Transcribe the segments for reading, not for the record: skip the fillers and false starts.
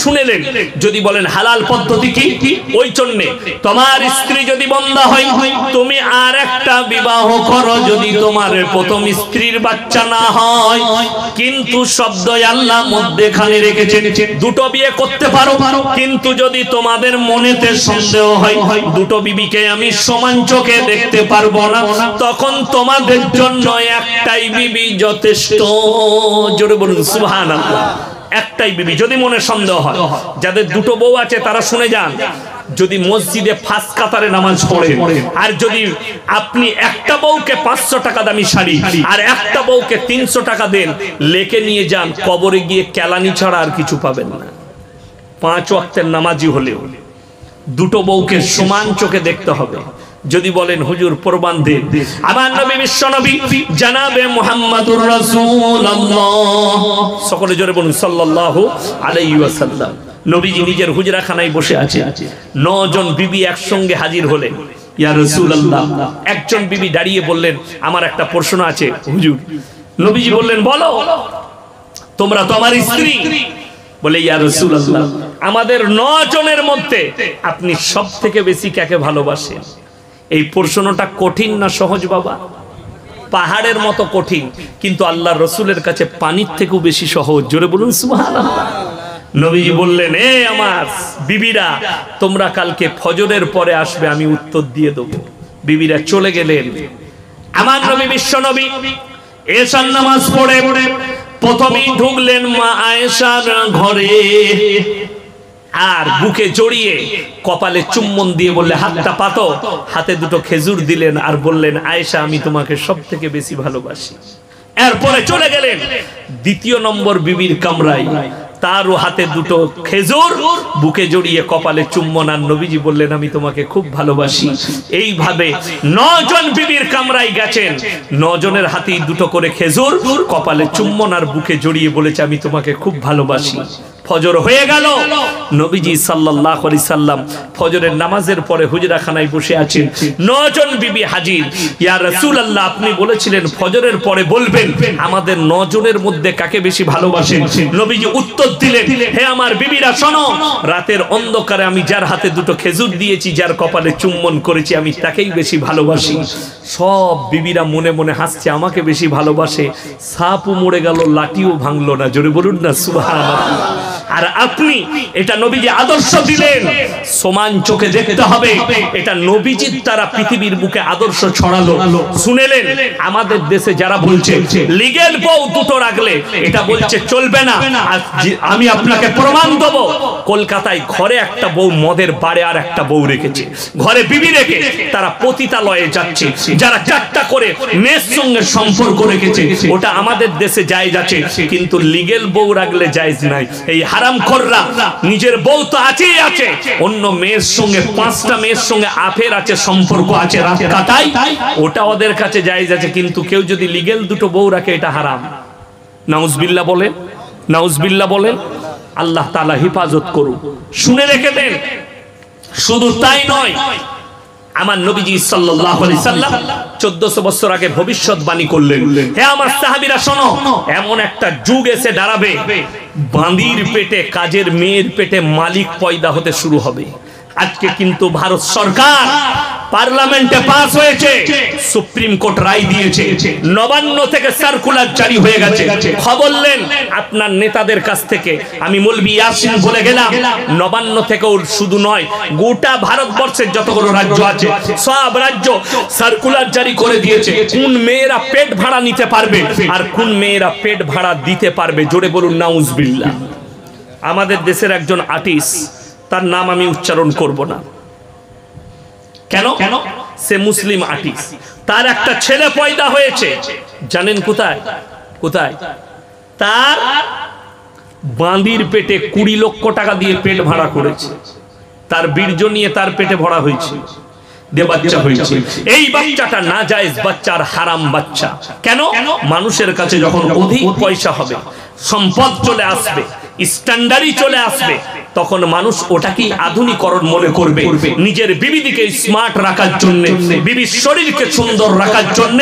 শুনেলেন যদি বলেন হালাল পদ্ধতি কি ওই জন্য তোমার স্ত্রী যদি বন্ধা হয় তুমি আর একটা বিবাহ করো যদি তোমার প্রথম স্ত্রীর বাচ্চা না হয় কিন্তু শব্দ আল্লাহ মধ্যখানে রেখেছেন দুটো বিয়ে করতে পারো কিন্তু যদি তোমাদের মনেতে সন্দেহ হয় দুটো বিবিকে আমি সমান চোখে দেখতে পারবো না তখন তোমাদের জন্য একটাই বিবি যথেষ্ট জোরে বলুন সুবহানাল্লাহ একটাই বিবি যদি মনে সন্দেহ হয় যাদের দুটো বউ আছে তারা শুনে যান যদি মসজিদে ফাঁস কাতারে নামাজ পড়ে আর যদি আপনি একটা বউকে 500 টাকা দামি শাড়ি আর একটা বউকে 300 টাকা দেন লেকে নিয়ে যান কবরে গিয়ে কেলানি ছাড়া আর কিছু পাবেন না 5 ওয়াক্তের নামাজি হলেও দুটো বউকে সমান চোখে দেখতে হবে যদি বলেন হুজুর প্রমাণ দেন আমার নবী বিশ্ব নবী জনাবে মুহাম্মদুর রাসূলুল্লাহ সকলে জোরে বলুন সাল্লাল্লাহু আলাইহি ওয়াসাল্লাম নবীজি নিজের হুজরাখানায় বসে আছে 9 জন বিবি একসঙ্গে হাজির হলেন ইয়া রাসূলুল্লাহ একজন বিবি দাঁড়িয়ে বললেন আমার একটা প্রশ্ন আছে হুজুর নবীজি বললেন বলো তোমরা তো আমার স্ত্রী বলে ইয়া রাসূলুল্লাহ আমাদের 9 জনের মধ্যে আপনি সবথেকে বেশি কাকে ভালোবাসেন এই প্রশ্নটা কঠিন না সহজ বাবা পাহাড়ের মতো কঠিন কিন্তু আল্লাহর রাসূলের কাছে পানির থেকেও বেশি সহজ জোরে বলুন সুবহানাল্লাহ নবীজি বললেন এ আমার বিবিরা তোমরা কালকে ফজরের পরে আসবে আমি উত্তর দিয়ে দেব বিবিরা চলে গেলেন আমার নবী বিশ্ব নবী এশার নামাজ পড়ে প্রথমেই ঢুকলেন মা আয়েশার ঘরে আর বুকে জড়িয়ে কপালে চুম্বন দিয়ে বললে হাতটা পাতো হাতে দুটো খেজুর দিলেন আর বললেন আয়েশা আমি তোমাকে সবথেকে বেশি ভালোবাসি এরপরে চলে গেলেন দ্বিতীয় নম্বর বিবির কামরায় তারও হাতে দুটো খেজুর বুকে জড়িয়ে কপালে চুম্বন আর নবীজি বললেন আমি তোমাকে খুব ভালোবাসি এইভাবে 9 জন বিবির কামরায় গেছেন 9 জনের হাতেই দুটো করে খেজুর কপালে চুম্বন আর বুকে জড়িয়ে বলেছে আমি তোমাকে খুব ভালোবাসি ফজর হয়ে গেল নবীজি সাল্লাল্লাহু আলাইহি সাল্লাম ফজরের নামাজের পরে হুজরাখানায় বসে আছেন 9 জন বিবি হাজির ইয়া রাসূলুল্লাহ আপনি বলেছিলেন ফজরের পরে বলবেন আমাদের 9 জনের মধ্যে কাকে বেশি ভালোবাসেন নবীজি উত্তর দিলেন হে আমার বিবিরা শোনো রাতের অন্ধকারে আমি যার হাতে দুটো খেজুর দিয়েছি যার কপালে চুম্বন করেছি আমি তাকেই বেশি ভালোবাসি সব বিবিরা মনে মনে হাসছে আমাকে বেশি ভালোবাসে সাপও মরে গেল লাঠিও ভাঙলো না জোরে বলুন না সুবহানাল্লাহ আর আপনি এটা নবীজি আদর্শ দিলেন সমান চোখে দেখতে হবে এটা নবীজির দ্বারা পৃথিবীর বুকে আদর্শ ছড়ালো শুনেলেন আমাদের দেশে যারা বলছে লিগেল বউ দুটো রাখলে এটা বলছে চলবে না আমি আপনাকে প্রমাণ দেব কলকাতায় ঘরে একটা বউ মদের বারে আর একটা বউ রেখেছে ঘরে বিবি রেখে তারা পতিতালয়ে যাচ্ছে যারা 4টা করে মেয়ের সঙ্গে সম্পর্ক রেখেছে ওটা আমাদের দেশে জায়েজ আছে কিন্তু লিগেল বউ রাখলে জায়েজ নাই এই হারামখোররা নিজের বউ তো আছেই আছে অন্য মেয়ের সঙ্গে 5টা মেয়ের সঙ্গে আফের আছে সম্পর্ক আছে রাত কাটাই ওটা ওদের কাছে জায়েজ আছে কিন্তু কেউ যদি লিগেল দুটো বউ রাখে এটা হারাম নাউজুবিল্লাহ বলেন নাউজুবিল্লাহ বলেন আল্লাহ তাআলা হেফাজত করুন শুনে রেখে দেন শুধু তাই নয় আমার নবীজি সাল্লাল্লাহু আলাইহি সাল্লাম 1400 বছর আগে ভবিষ্যৎবাণী করলেন হে আমার সাহাবীরা শোনো এমন একটা যুগ এসে দাঁড়াবে বাঁদির পেটে কাজের মেয়ের পেটে মালিক পয়দা হতে শুরু হবে আজকে কিন্তু ভারত সরকার পার্লামেন্টে পাস হয়েছে সুপ্রিম কোর্ট রায় দিয়েছে নবান্ন থেকে সার্কুলার জারি হয়ে গেছে খবর নেন আপনার নেতাদের কাছ থেকে আমি মৌলভী ইয়াসিন বলে গেলাম নবান্ন থেকেও শুধু নয় গোটা ভারতবর্ষের যতগুলো রাজ্য আছে সব রাজ্য সার্কুলার জারি করে দিয়েছে কোন মেয়েরা পেট ভাড়া নিতে পারবে আর কোন মেয়েরা পেট ভাড়া দিতে পারবে জোরে বলুন নাউজুবিল্লাহ আমাদের দেশের একজন আর্টিস্ট তার নাম আমি উচ্চারণ করব না কেন সে মুসলিম আর্টিস্ট তার একটা ছেলে পয়দা হয়েছে জানেন কোথায় কোথায় তার বাঁদির পেটে 20 লক্ষ টাকা দিয়ে পেট ভাড়া করেছে তার বীর্য নিয়ে তার পেটে ভরা হয়েছে বাচ্চা হয়েছে এই বাচ্চাটা নাজায়েজ বাচ্চার হারাম বাচ্চা কেন মানুষের কাছে যখন অধিক পয়সা হবে সম্পদ চলে আসবে স্ট্যান্ডার্ডই চলে আসবে তখন মানুষ ওটাকেই আধুনিকরণ মনে করবে। নিজের বিবিদিকে স্মার্ট রাখার জন্য, বিবির শরীরকে সুন্দর রাখার জন্য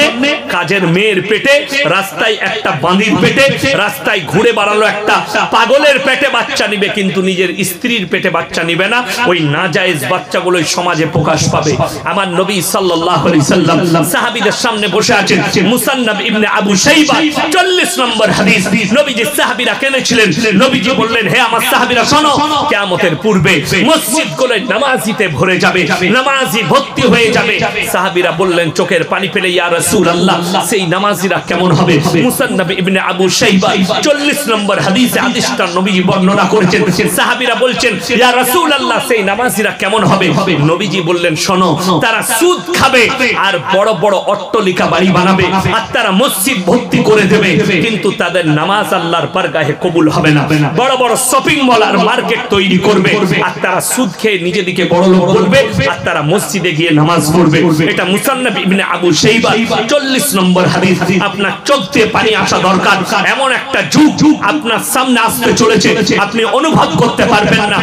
কাজের মেয়ের পেটে, রাস্তায় একটা বাঁধির পেটে, রাস্তায় ঘুরে বেড়ালো একটা পাগলের পেটে বাচ্চা নিবে, কিন্তু নিজের স্ত্রীর পেটে বাচ্চা নিবে না। ওই নাজায়েজ বাচ্চাগুলো সমাজে প্রকাশ পাবে। আমার নবী সাল্লাল্লাহু আলাইহি সাল্লাম সাহাবীদের সামনে বসে আছেন। মুসান্নাফ ইবনে আবু শাইবা 40 নম্বর হাদিস। নবীজি সাহাবীরা কেনেছিলেন। নবীজি বললেন, হে আমার সাহাবীরা শোনো, কিয়ামতের পূর্বে মসজিদগুলো নামাজিতে ভরে যাবে, নামাজি ভর্তি হয়ে যাবে। সাহাবীরা বললেন চোখের পানি ফেলে, ইয়া রাসূলুল্লাহ, সেই নামাজিরা কেমন হবে? মুসান্নাফ ইবনে আবু শাইবা 40 নম্বর হাদিসে হাদিসটা নবীজি বর্ণনা করেছেন। সাহাবীরা বলছেন, ইয়া রাসূলুল্লাহ, সেই নামাজিরা কেমন হবে? নবীজি বললেন, শোনো, তারা সুদ খাবে আর বড় বড় অট্টালিকা বাড়ি বানাবে আর তারা মসজিদ ভর্তি করে দেবে, কিন্তু তাদের নামাজ আল্লাহর বারগাহে কবুল হবে না। বড় বড় শপিং মল আর মার্কেট তৈরি করবে আর তারা সুদ খেয়ে নিজেদিকে বড় লোক বলবে আর তারা মসজিদে গিয়ে নামাজ পড়বে। এটা মুসান্নাফ ইবনে আবু শাইবা 40 নম্বর হাদিস। আপনার চোখ দিয়ে পানি আসা দরকার। এমন একটা যুগ আপনার সামনে আসতে চলেছে, আপনি অনুভব করতে পারবেন না।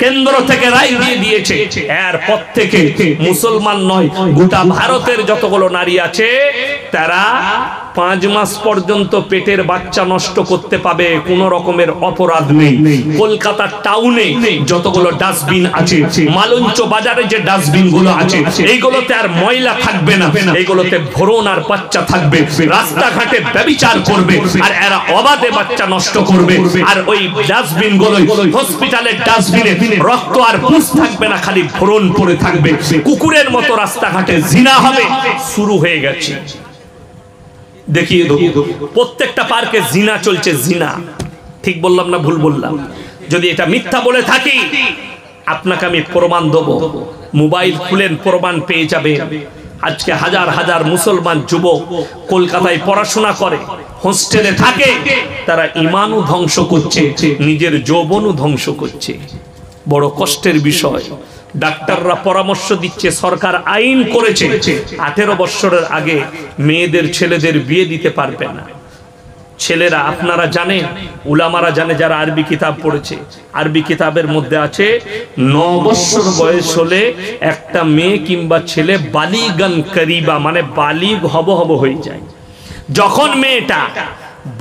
কেন্দ্র থেকে রায় দিয়ে দিয়েছে, এরপর থেকে মুসলমান নয়, গোটা ভারতের যতগুলো নারী আছে তারা 5 মাস পর্যন্ত পেটের বাচ্চা নষ্ট করতে পাবে, কোন রকমের অপরাধ নেই। কলকাতা টাউনে যতগুলো ডাস্টবিন আছে, মালঞ্চ বাজারে যে ডাস্টবিন গুলো আছে, এইগুলোতে আর ময়লা থাকবে না, এইগুলোতে ভ্রূণ আর বাচ্চা থাকবে। রাস্তাঘাটে ব্যভিচার করবে আর এরা অবাধে বাচ্চা নষ্ট করবে। আর ওই ডাস্টবিন গুলো হসপিটালের ডাস্টবিনে রক্ত আর পুষ থাকবে না, খালি ভ্রূণ পড়ে থাকবে। কুকুরের মতো রাস্তাঘাটে জিনা হবে, শুরু হয়ে গেছে। দেখিয়ে দেবো প্রত্যেকটা পার্কে জিনা চলছে, জিনা। ঠিক বললাম না ভুল বললাম? যদি এটা মিথ্যা বলে থাকি আপনাকে আমি প্রমাণ দেব। মোবাইল খুলেন, প্রমাণ পেয়ে যাবে। আজকে হাজার হাজার মুসলমান যুবক কলকাতায় পড়াশোনা করে, হোস্টেলে থাকে, তারা ঈমানও ধ্বংস করছে, নিজের যৌবনও ধ্বংস করছে। বড় কষ্টের বিষয়। ডাক্তাররা পরামর্শ দিচ্ছে, সরকার আইন করেছে 18 বছরের আগে মেয়েদের ছেলেদের বিয়ে দিতে পারবে না। ছেলেরা, আপনারা জানেন, উলামারা জানে যারা আরবি কিতাব পড়েছে, আরবি কিতাবের মধ্যে আছে 9 বছর বয়স হলে একটা মেয়ে কিংবা ছেলে বালিগান করিবা, মানে বালিগ হব হয়ে যায়। যখন মেয়েটা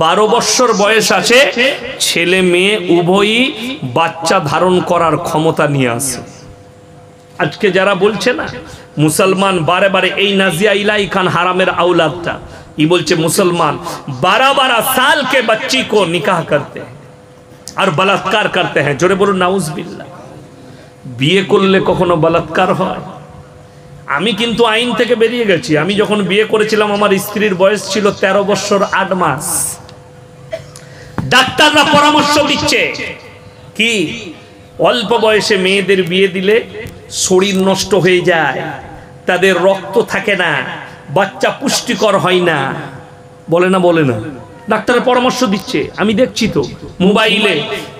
12 বছর বয়স আছে, ছেলে মেয়ে উভয়ই বাচ্চা ধারণ করার ক্ষমতা নিয়ে আসে। আজকে যারা বলছে না মুসলমান বারে বারে, এই নাজিয়া ইলাই খান হারামের আওলাদটা ये बोलचे मुसलमान 12-12 साल के बच्ची को निकाह करते हैं और बलात्कार करते हैं। जोरे बोलो नाउज बिल्लाह। বিয়ে করলে কখনো বলাৎকার হয়? আমি কিন্তু আইন থেকে বেরিয়ে গেছি। আমি যখন বিয়ে করেছিলাম আমার স্ত্রীর বয়স ছিল 13 বছর 8 মাস। ডাক্তাররা পরামর্শ দিচ্ছে কি অল্প বয়সে মেয়েদের বিয়ে দিলে শরীর নষ্ট হয়ে যায়, তাদের রক্ত থাকে না, বাচ্চা পুষ্টিকর হয় না। বলে না বলে না? ডাক্তারের পরামর্শ দিচ্ছে, আমি দেখছি তো মোবাইলে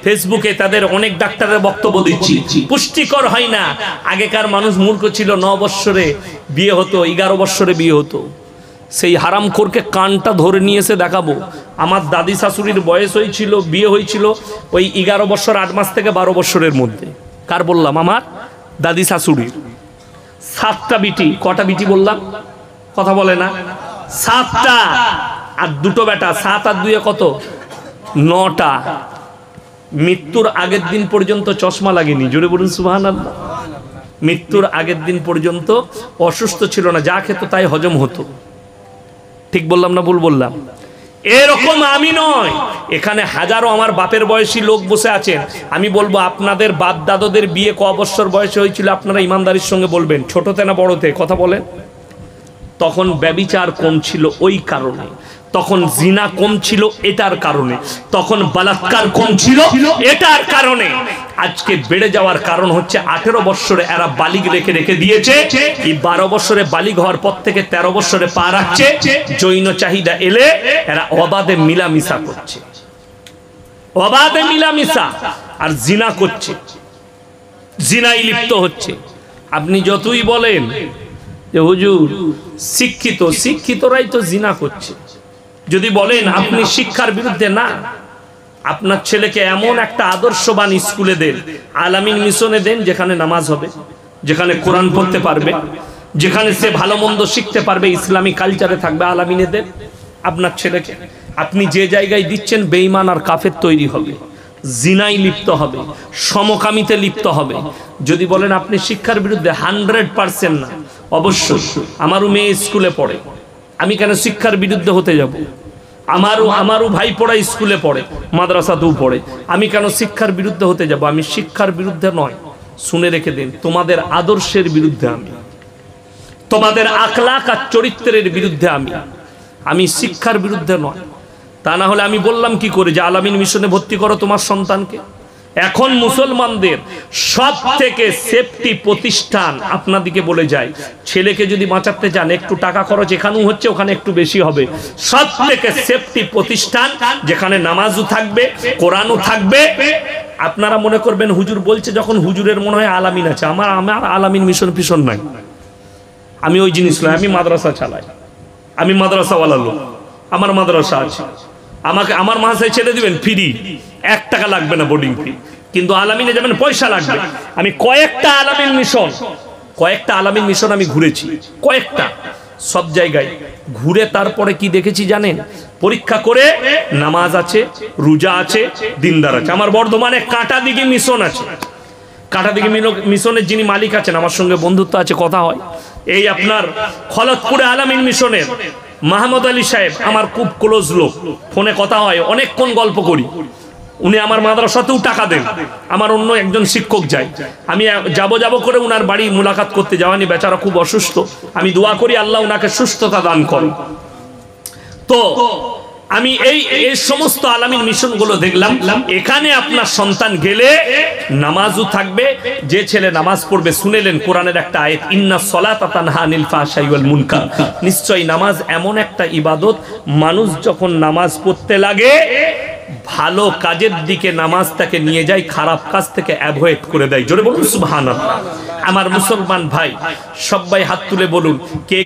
ফেসবুকে তাদের অনেক ডাক্তারের বক্তব্য দিচ্ছি, পুষ্টিকর হয় না। আগেকার মানুষ মূর্খ ছিল, 9 বছরে বিয়ে হতো, 11 বছরে বিয়ে হতো। সেই হারামখোরকে কানটা ধরে নিয়ে এসে দেখাবো। আমার দাদি শাশুড়ির বয়স হয়েছিল, বিয়ে হয়েছিল ওই 11 বছর 8 মাস থেকে 12 বছরের মধ্যে। কার বললাম? আমার দাদি শাশুড়ির। 7টা বিটি। কটা বিটি বললাম? কথা বলে না? 7টা আর 2টো বেটা। 7 আর 2 কত? 9টা। মৃত্যুর আগের দিন পর্যন্ত চশমা লাগেনি। জোরে বলুন সুবহানাল্লাহ। মৃত্যুর আগের দিন পর্যন্ত অসুস্থ ছিল না, যা খেত তাই হজম হতো। ঠিক বললাম না ভুল বললাম? এরকম আমি নয়, এখানে হাজারো আমার বাপের বয়সী লোক বসে আছেন। আমি বলবো আপনাদের বাপ দাদাদের বিয়ে ক বছর বয়সে হয়েছিল আপনারা ইমানদারির সঙ্গে বলবেন, ছোটতে না বড়তে? কথা বলেন। তখন ব্যভিচার কম ছিল ওই কারণে, তখন জিনা কম ছিল এটার কারণে, তখন বলাৎকার কম ছিল এটার কারণে। আজকে বেড়ে যাওয়ার কারণ হচ্ছে 18 বছরে এরা বালিগ রেখে দিয়েছে। এই 12 বছরে বালিগ হওয়ার পর থেকে 13 বছরে পা রাখছে। যৌন চাহিদা এলে এরা অবাধে মিলামিশা করছে, অবাধে মিলামিশা আর জিনা করছে, জিনায় লিপ্ত হচ্ছে। আপনি যতই বলেন যে হুজুর শিক্ষিত, শিক্ষিতরাই তো জিনা করছে। যদি বলেন আপনি শিক্ষার বিরুদ্ধে, না, আপনার ছেলেকে এমন একটা আদর্শবান স্কুলে দেন, আলামিন মিশনে দেন, যেখানে নামাজ হবে, যেখানে কোরআন পড়তে পারবে, যেখানে সে ভালো মন্দ শিখতে পারবে, ইসলামী কালচারে থাকবে, আলামিনে দেন আপনার ছেলেকে। আপনি যে জায়গায় দিচ্ছেন বেঈমান আর কাফের তৈরি হবে, জিনায় লিপ্ত হবে, সমকামিতে লিপ্ত হবে। যদি বলেন আপনি শিক্ষার বিরুদ্ধে, 100% না। অবশ্যই আমারও মেয়ে স্কুলে পড়ে, আমি কেন শিক্ষার বিরুদ্ধে হতে যাব? আমারও ভাই পড়া স্কুলে পড়ে, মাদ্রাসাতেও পড়ে, আমি কেন শিক্ষার বিরুদ্ধে হতে যাব? আমি শিক্ষার বিরুদ্ধে নয়, শুনে রেখে দিন, তোমাদের আদর্শের বিরুদ্ধে আমি, তোমাদের আখলাক আর চরিত্রের বিরুদ্ধে আমি শিক্ষার বিরুদ্ধে নয়। তা না হলে আমি বললাম কি করে যে আলামিন মিশনে ভর্তি করো তোমার সন্তানকে? এখন মুসলমানদের সব থেকে সেফটি প্রতিষ্ঠান আপনাদিকে বলে যায়, ছেলেকে যদি বাঁচাতে চান একটু টাকা খরচ এখানেও হচ্ছে, ওখানে একটু বেশি হবে। সব থেকে সেফটি প্রতিষ্ঠান যেখানে নামাজও থাকবে, কোরআনও থাকবে। আপনারা মনে করবেন হুজুর বলছে, যখন হুজুরের মনে হয় আলামিন আছে। আমার আলামিন মিশন পিছন নাই, আমি ওই জিনিস নয়। আমি মাদ্রাসা চালাই, আমি মাদ্রাসাওয়ালা লোক, আমার মাদ্রাসা আছে। আমাকে আমার মাসায় ছেড়ে দিবেন ফ্রি, 1 টাকা লাগবে না বোর্ডিং ফি, কিন্তু আলামিনে যাবেন পয়সা লাগবে। আমি কয়েকটা আলামিন মিশন আমি ঘুরেছি, কয়েকটা, সব জায়গায় ঘুরে তারপরে কি দেখেছি জানেন? পরীক্ষা করে নামাজ আছে, রোজা আছে, দিনদার আছে। আমার বর্ধমানে কাঁটাদিঘি মিশন আছে। কাঁটাদিঘি মিশনের যিনি মালিক আছেন, আমার সঙ্গে বন্ধুত্ব আছে, কথা হয়। এই আপনার খলতপুরে আলামিন মিশনের মাহমুদ আলী সাহেব আমার খুব ক্লোজ লোক, ফোনে কথা হয়, অনেকক্ষণ গল্প করি। উনি আমার মাদ্রাসাতেও টাকা দেন, আমার অন্য একজন শিক্ষক যায়, আমি যাব করে উনার বাড়ি মুলাকাত করতে যাওয়ানি, বেচারা খুব অসুস্থ। আমি দোয়া করি আল্লাহ উনাকে সুস্থতা দান করেন। তো আমি এই সমস্ত আলামিন মিশনগুলো দেখলাম। এখানে আপনার সন্তান গেলে নামাজও থাকবে, যে ছেলে নামাজ পড়বে, শুনেলেন কোরআনের একটা আয়াত, ইন্নাস সালাতা তানহা আনিল ফাহশাই ওয়াল মুনকার। নিশ্চয়ই নামাজ এমন একটা ইবাদত, মানুষ যখন নামাজ পড়তে লাগে ভালো কাজের দিকে নামাজটাকে নিয়ে যায়, খারাপ কাজ থেকে অ্যাভয়েড করে দেয়। জোরে বলুন সুবহানাল্লাহ। আমার মুসলমান ভাই সবাই হাত তুলে বলুন, কে